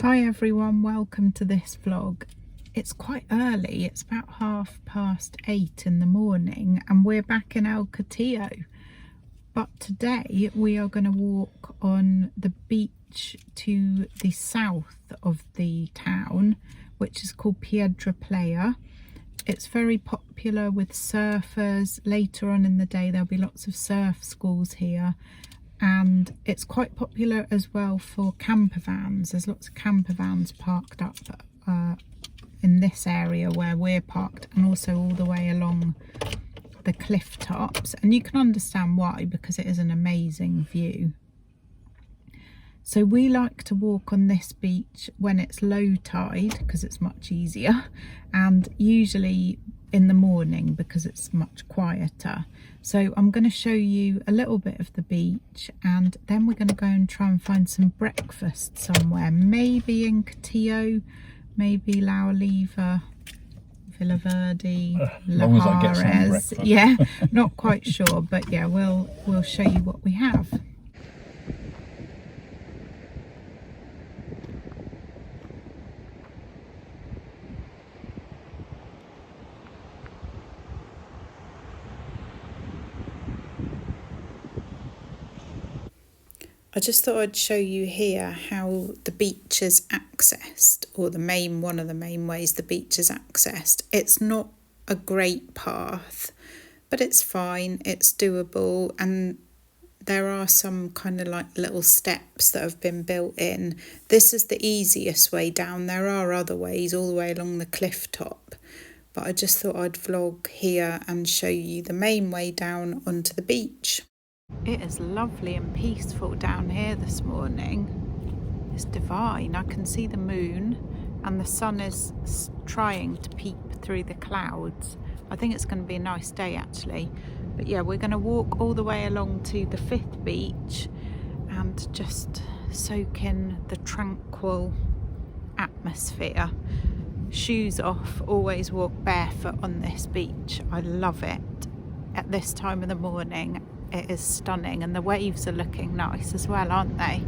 Hi everyone, welcome to this vlog. It's quite early, it's about 8:30 in the morning and we're back in El Cotillo. But today we are going to walk on the beach to the south of the town, which is called Piedra Playa. It's very popular with surfers. Later on in the day there'll be lots of surf schools here. And it's quite popular as well for camper vans. There's lots of camper vans parked up in this area where we're parked, and also all the way along the cliff tops. And you can understand why, because it is an amazing view. So we like to walk on this beach when it's low tide because it's much easier, and usually in the morning because it's much quieter. So I'm going to show you a little bit of the beach, and then we're going to go and try and find some breakfast somewhere, maybe in Cotillo, maybe La Oliva, Villa Verde, La Juarez. Yeah, not quite sure, but yeah, we'll show you what we have. I just thought I'd show you here how the beach is accessed, or one of the main ways the beach is accessed. It's not a great path, but it's fine, it's doable, and there are some kind of like little steps that have been built in. This is the easiest way down. There are other ways all the way along the cliff top, but I just thought I'd vlog here and show you the main way down onto the beach. It is lovely and peaceful down here this morning. It's divine. I can see the moon and the sun is trying to peep through the clouds. I think it's going to be a nice day actually. But yeah, we're going to walk all the way along to the 5th beach and just soak in the tranquil atmosphere. Shoes off, always walk barefoot on this beach. I love it. At this time of the morning, it is stunning, and the waves are looking nice as well, aren't they?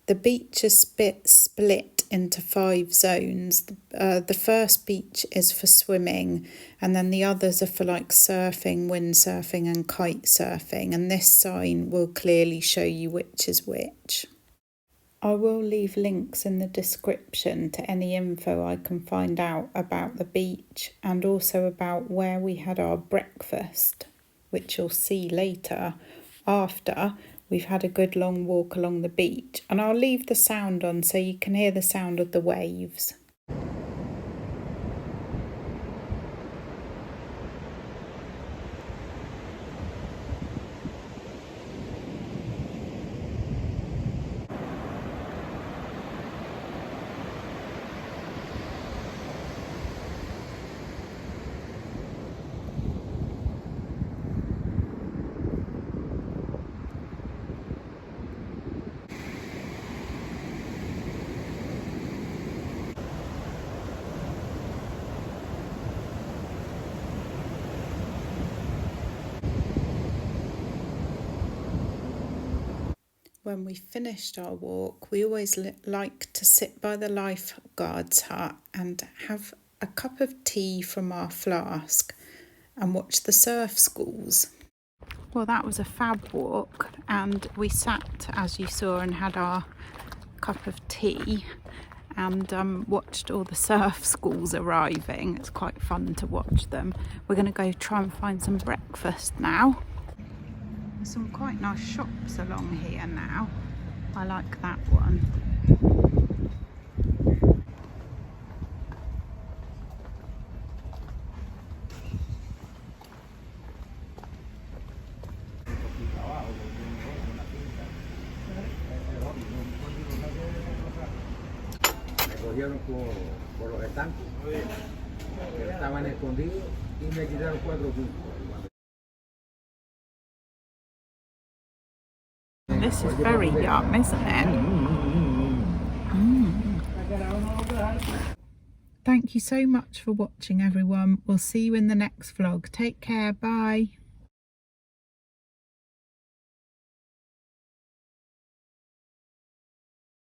The beach is split into 5 zones. The first beach is for swimming, and then the others are for like surfing, windsurfing and kite surfing, and this sign will clearly show you which is which. I will leave links in the description to any info I can find out about the beach, and also about where we had our breakfast, which you'll see later after we've had a good long walk along the beach. And I'll leave the sound on so you can hear the sound of the waves. When we finished our walk, we always like to sit by the lifeguard's hut and have a cup of tea from our flask and watch the surf schools. Well, that was a fab walk, and we sat, as you saw, and had our cup of tea and watched all the surf schools arriving. It's quite fun to watch them. We're going to go try and find some breakfast now. There's some quite nice shops along here now. I like that one. Cogieron por los estanques que estaban escondidos y me quitaron 4 o 5. This is very yum, isn't it? Thank you so much for watching, everyone. We'll see you in the next vlog. Take care. Bye.